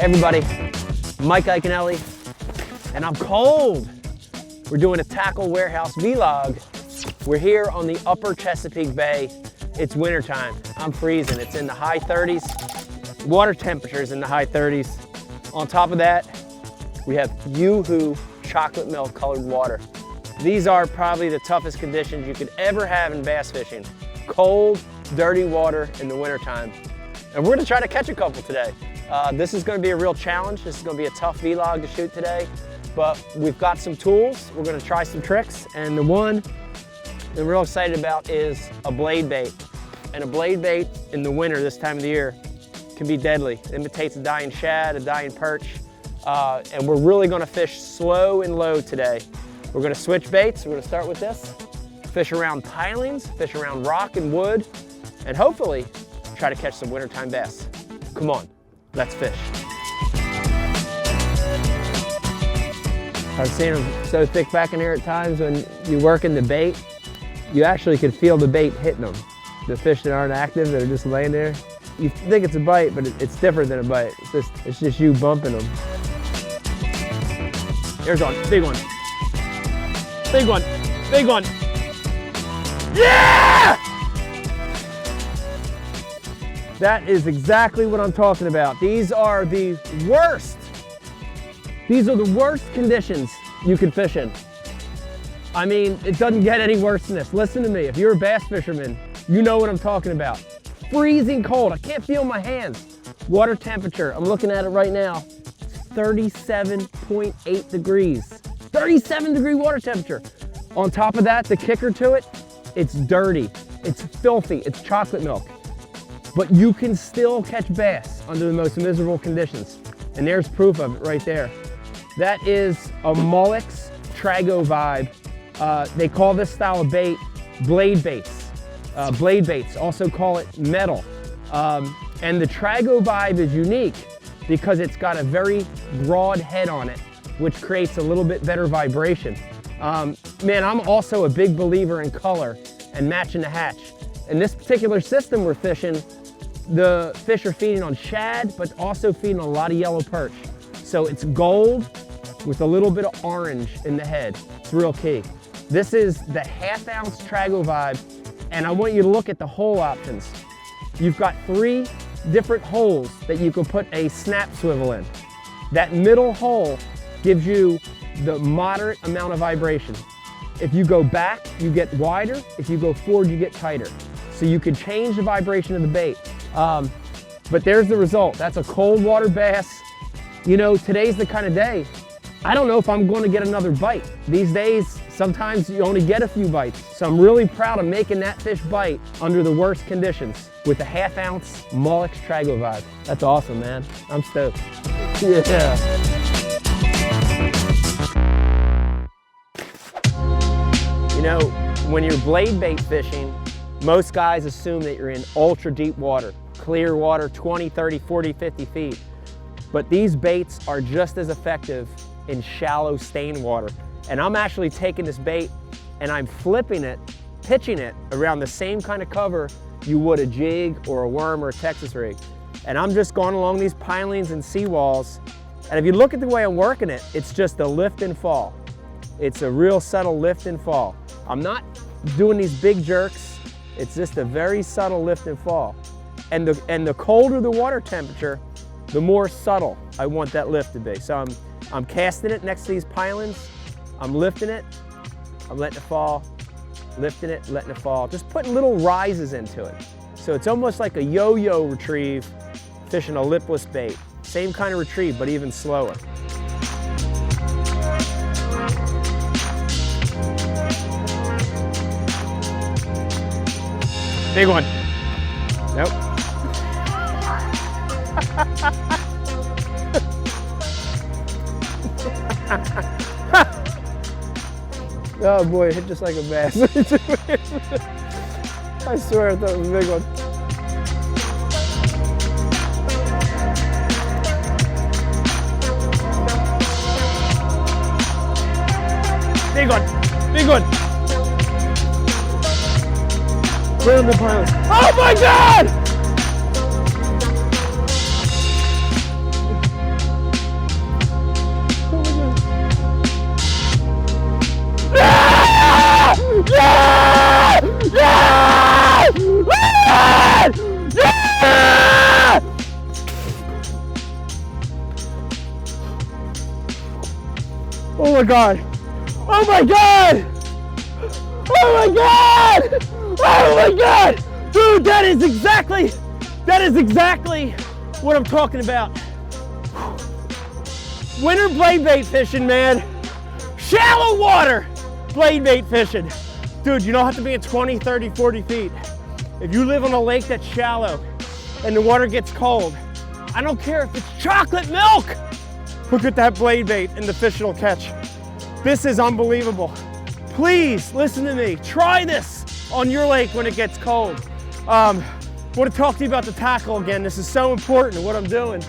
everybody, Mike Iaconelli, and I'm cold. We're doing a Tackle Warehouse vlog. We're here on the upper Chesapeake Bay. It's wintertime. I'm freezing. It's in the high 30s. Water temperature is in the high 30s. On top of that, we have Yoo-hoo chocolate milk colored water. These are probably the toughest conditions you could ever have in bass fishing. Cold, dirty water in the wintertime. And we're gonna try to catch a couple today. This is gonna be a real challenge. This is gonna be a tough vlog to shoot today, but we've got some tools. We're gonna try some tricks, and the one that we're real excited about is a blade bait. And a blade bait in the winter, this time of the year, can be deadly. It imitates a dying shad, a dying perch, and we're really gonna fish slow and low today. We're gonna switch baits. We're gonna start with this. Fish around pilings, fish around rock and wood, and hopefully try to catch some wintertime bass. Come on, let's fish. I've seen them so thick back in here at times when you work in the bait, you actually could feel the bait hitting them. The fish that aren't active, that are just laying there. You think it's a bite, but it's different than a bite. It's just you bumping them. Here's one, big one. Big one, big one. Yeah! That is exactly what I'm talking about. These are the worst. These are the worst conditions you can fish in. I mean, it doesn't get any worse than this. Listen to me, if you're a bass fisherman, you know what I'm talking about. Freezing cold, I can't feel my hands. Water temperature, I'm looking at it right now, 37.8 degrees. 37-degree water temperature. On top of that, the kicker to it, it's dirty, it's filthy, it's chocolate milk. But you can still catch bass under the most miserable conditions. And there's proof of it right there. That is a Molix Trago vibe. They call this style of bait blade baits. Blade baits, also call it metal. And the Trago vibe is unique because it's got a very broad head on it, which creates a little bit better vibration. Man, I'm also a big believer in color and matching the hatch. In this particular system we're fishing, the fish are feeding on shad, but also feeding on a lot of yellow perch. So it's gold with a little bit of orange in the head. It's real key. This is the half-ounce Trago vibe, and I want you to look at the hole options. You've got 3 different holes that you can put a snap swivel in. That middle hole gives you the moderate amount of vibration. If you go back, you get wider. If you go forward, you get tighter. So you can change the vibration of the bait. But there's the result. That's a cold water bass. You know, today's the kind of day, I don't know if I'm going to get another bite. These days, sometimes you only get a few bites. So I'm really proud of making that fish bite under the worst conditions with a half-ounce Molix Trago vibe. That's awesome, man. I'm stoked. Yeah. You know, when you're blade bait fishing, most guys assume that you're in ultra deep water, clear water, 20, 30, 40, 50 feet. But these baits are just as effective in shallow stained water. And I'm actually taking this bait and I'm flipping it, pitching it around the same kind of cover you would a jig or a worm or a Texas rig. And I'm just going along these pilings and seawalls. And if you look at the way I'm working it, it's just a lift and fall. It's a real subtle lift and fall. I'm not doing these big jerks. It's just a very subtle lift and fall. And the colder the water temperature, the more subtle I want that lift to be. So I'm casting it next to these pilings. I'm lifting it, I'm letting it fall, lifting it, letting it fall. Just putting little rises into it. So it's almost like a yo-yo retrieve, fishing a lipless bait. Same kind of retrieve, but even slower. Big one. Nope. Oh boy, it hit just like a bass. I swear I thought it was a big one. Big one, big one. Right on the pilot. Oh my God! my God. Oh my God. Oh my God. Oh my God. Dude, that is exactly what I'm talking about. Winter blade bait fishing, man. Shallow water blade bait fishing. Dude, you don't have to be at 20, 30, 40 feet. If you live on a lake that's shallow and the water gets cold, I don't care if it's chocolate milk. Look at that blade bait and the fish it'll catch. This is unbelievable. Please listen to me. Try this on your lake when it gets cold. I want to talk to you about the tackle again. This is so important, what I'm doing.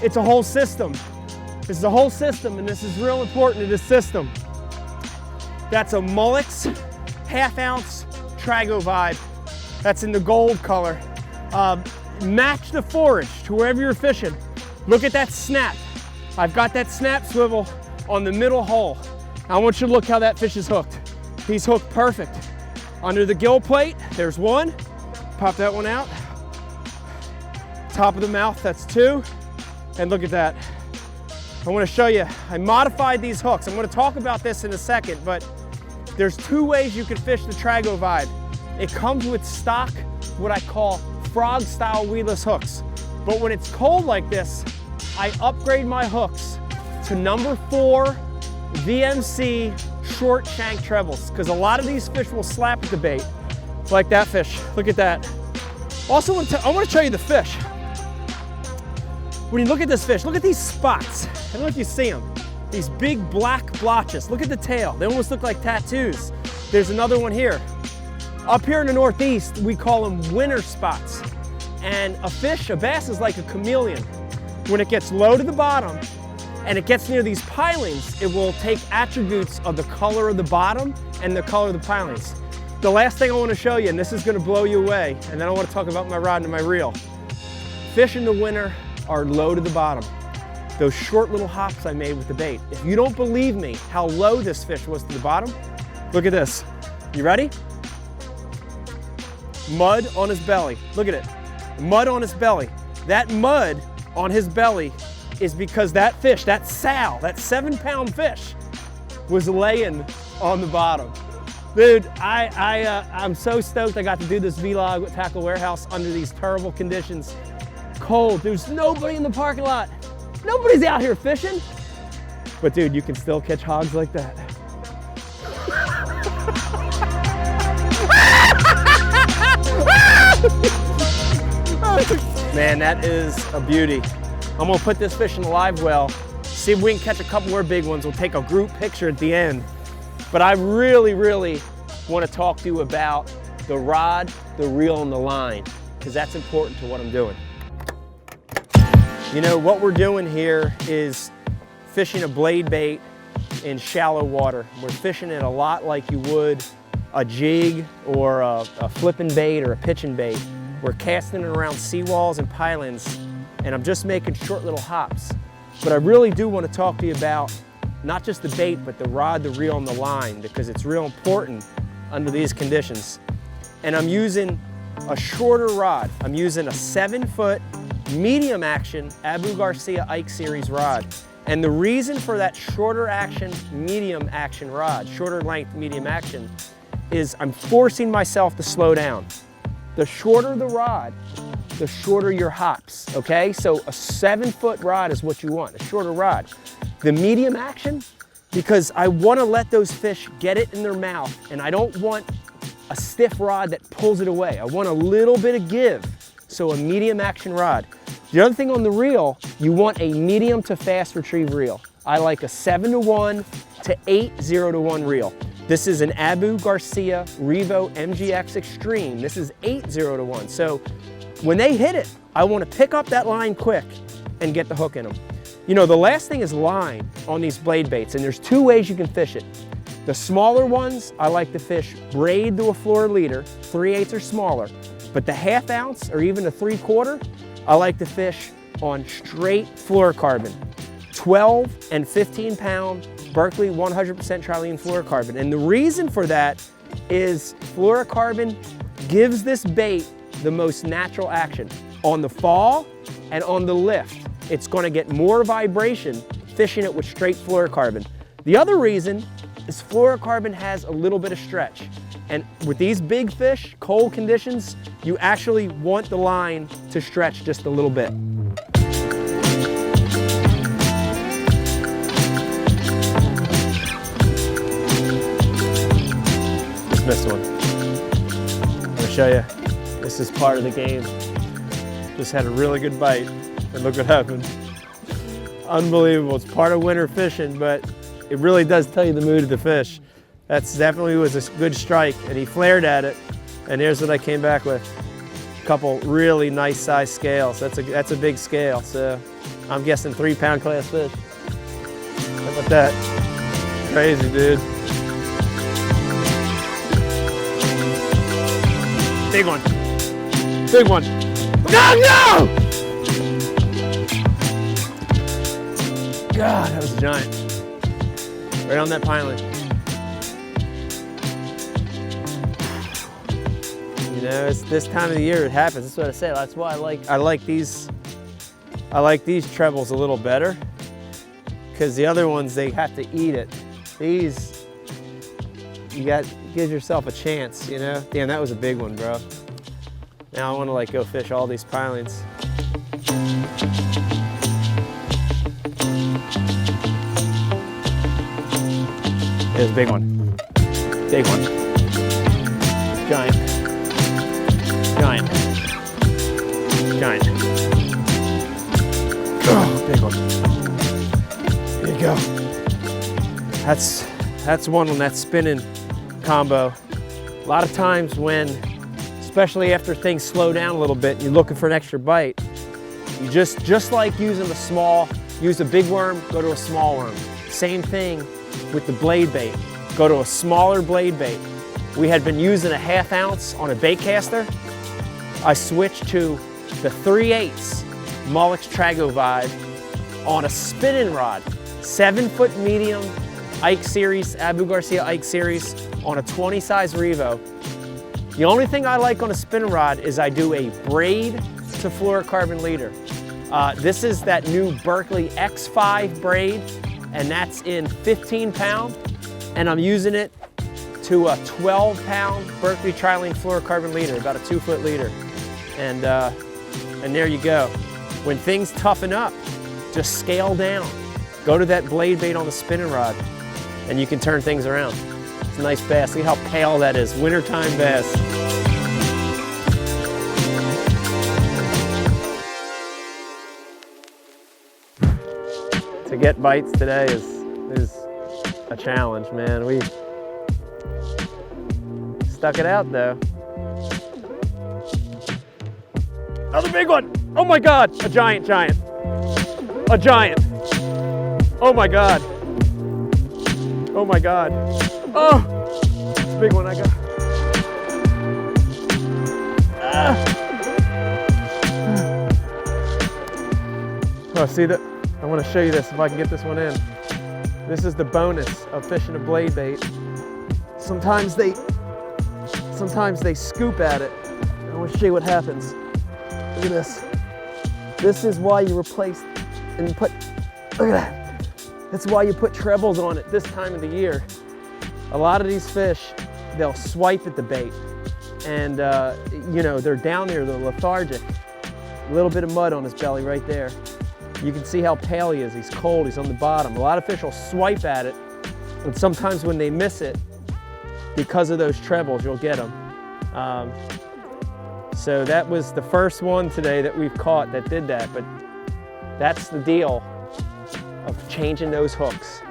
It's a whole system. This is a whole system, and this is real important to this system. That's a Molix half-ounce Trago vibe. That's in the gold color. Match the forage to wherever you're fishing. Look at that snap. I've got that snap swivel on the middle hole. I want you to look how that fish is hooked. He's hooked perfect. Under the gill plate, there's one. Pop that one out. Top of the mouth, that's two. And look at that. I want to show you, I modified these hooks. I'm going to talk about this in a second, but there's two ways you can fish the Trago vibe. It comes with stock, what I call frog style weedless hooks. But when it's cold like this, I upgrade my hooks to number 4 VMC short shank trebles, because a lot of these fish will slap at the bait, like that fish. Look at that. Also, I want to show you the fish. When you look at this fish, look at these spots. I don't know if you see them. These big black blotches. Look at the tail. They almost look like tattoos. There's another one here. Up here in the Northeast, we call them winter spots. And a bass is like a chameleon. When it gets low to the bottom and it gets near these pilings, it will take attributes of the color of the bottom and the color of the pilings. The last thing I want to show you, and this is going to blow you away, and then I want to talk about my rod and my reel. Fish in the winter are low to the bottom. Those short little hops I made with the bait. If you don't believe me how low this fish was to the bottom, look at this. You ready? Mud on his belly. Look at it. Mud on his belly. That mud on his belly is because that fish, that sow, that 7-pound fish, was laying on the bottom. Dude, I'm so stoked I got to do this vlog with Tackle Warehouse under these terrible conditions. Cold, there's nobody in the parking lot. Nobody's out here fishing. But dude, you can still catch hogs like that. Man, that is a beauty. I'm gonna put this fish in the live well, see if we can catch a couple more big ones. We'll take a group picture at the end. But I really, really want to talk to you about the rod, the reel, and the line, because that's important to what I'm doing. You know, what we're doing here is fishing a blade bait in shallow water. We're fishing it a lot like you would a jig or a flipping bait or a pitching bait. We're casting it around seawalls and pilings, and I'm just making short little hops. But I really do want to talk to you about not just the bait, but the rod, the reel, and the line, because it's real important under these conditions. And I'm using a shorter rod. I'm using a 7-foot medium action Abu Garcia Ike series rod. And the reason for that shorter action, medium action rod, shorter length, medium action, is I'm forcing myself to slow down. The shorter the rod, the shorter your hops, okay? So a 7-foot rod is what you want, a shorter rod. The medium action, because I want to let those fish get it in their mouth, and I don't want a stiff rod that pulls it away. I want a little bit of give, so a medium action rod. The other thing on the reel, you want a medium to fast retrieve reel. I like a 7-to-1 to 8-0-to-1 reel. This is an Abu Garcia REVO MGX Extreme. This is 8-0-to-1. So when they hit it, I want to pick up that line quick and get the hook in them. You know, the last thing is line on these blade baits, and there's 2 ways you can fish it. The smaller ones, I like to fish braid to a floor leader, 3/8 or smaller. But the 1/2 ounce or even a 3/4, I like to fish on straight fluorocarbon. 12 and 15 pound Berkeley 100% trilene fluorocarbon. And the reason for that is fluorocarbon gives this bait the most natural action. On the fall and on the lift, it's gonna get more vibration fishing it with straight fluorocarbon. The other reason is fluorocarbon has a little bit of stretch. And with these big fish, cold conditions, you actually want the line to stretch just a little bit. Just missed one. I'm gonna show you. This is part of the game. Just had a really good bite, and look what happened. Unbelievable. It's part of winter fishing, but it really does tell you the mood of the fish. That's definitely was a good strike, and he flared at it, and here's what I came back with. A couple really nice size scales. That's a big scale, so I'm guessing 3-pound class fish. How about that? Crazy, dude. Big one. Big one. No! God, that was a giant. Right on that piling. You know, it's this time of the year it happens. That's what I say. That's why I like these trebles a little better, because the other ones, they have to eat it. These, give yourself a chance, you know? Damn, that was a big one, bro. Now I want to like go fish all these pilings. There's a big one. Big one. Giant. Giant. Giant. Oh, big one. There you go. That's one on that spinning combo. A lot of times when, especially after things slow down a little bit and you're looking for an extra bite, you just like using use a big worm, go to a small worm. Same thing with the blade bait. Go to a smaller blade bait. We had been using a 1/2 ounce on a bait caster. I switched to the 3/8 Molix Trago Vibe on a spinning rod. 7-foot medium Ike series, Abu Garcia Ike series on a 20 size REVO. The only thing I like on a spinning rod is I do a braid to fluorocarbon leader. This is that new Berkley X5 braid, and that's in 15-pound, and I'm using it to a 12-pound Berkley Trilene fluorocarbon leader, about a 2-foot leader. And there you go. When things toughen up, just scale down. Go to that blade bait on the spinning rod, and you can turn things around. It's a nice bass. See how pale that is. Wintertime bass. To get bites today is a challenge, man. We stuck it out though. Another big one. Oh my God, a giant. A giant. Oh my God. Oh my God. Oh, it's a big one I got. Oh, see that? I want to show you this if I can get this one in. This is the bonus of fishing a blade bait. Sometimes they scoop at it. I want to show you what happens. Look at this. This is why you replace and put, look at that. That's why you put trebles on it this time of the year. A lot of these fish, they'll swipe at the bait, and you know, they're down there, they're lethargic. A little bit of mud on his belly right there. You can see how pale he is. He's cold, he's on the bottom. A lot of fish will swipe at it, and sometimes when they miss it, because of those trebles, you'll get them. So that was the first one today that we've caught that did that, but that's the deal of changing those hooks.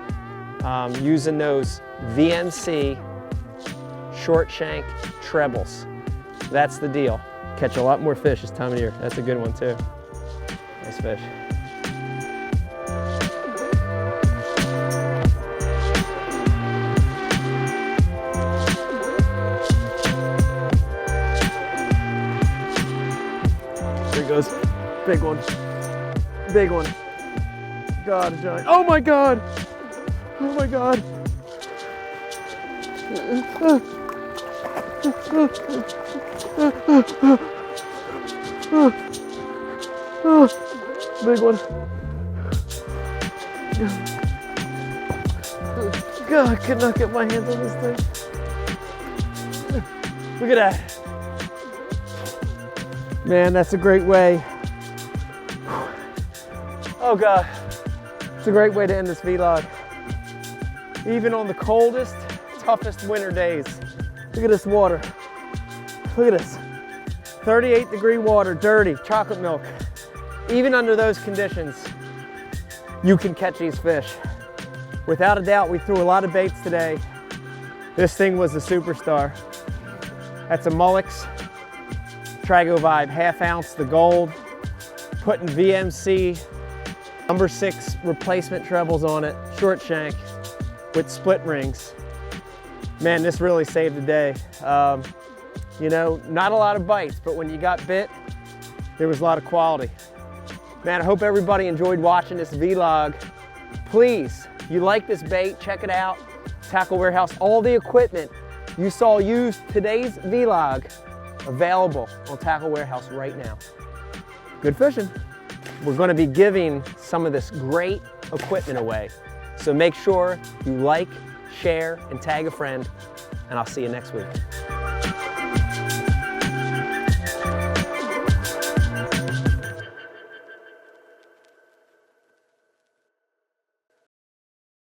Using those VNC short shank trebles. That's the deal. Catch a lot more fish this time of year. That's a good one too. Nice fish. There he goes. Big one. Big one. God, a giant. Oh my God. Oh my God. Big one. God, I could not get my hands on this thing. Look at that. Man, that's a great way. Oh God, it's a great way to end this vlog. Even on the coldest, toughest winter days. Look at this water. Look at this. 38-degree water, dirty, chocolate milk. Even under those conditions, you can catch these fish. Without a doubt, we threw a lot of baits today. This thing was a superstar. That's a Molix Trago Vibe, ½ ounce, the gold, putting VMC number 6 replacement trebles on it, short shank with split rings. Man, this really saved the day. You know, not a lot of bites, but when you got bit, there was a lot of quality. Man, I hope everybody enjoyed watching this vlog. Please, if you like this bait, check it out. Tackle Warehouse, all the equipment you saw used today's vlog available on Tackle Warehouse right now. Good fishing. We're going to be giving some of this great equipment away. So make sure you like, share, and tag a friend, and I'll see you next week.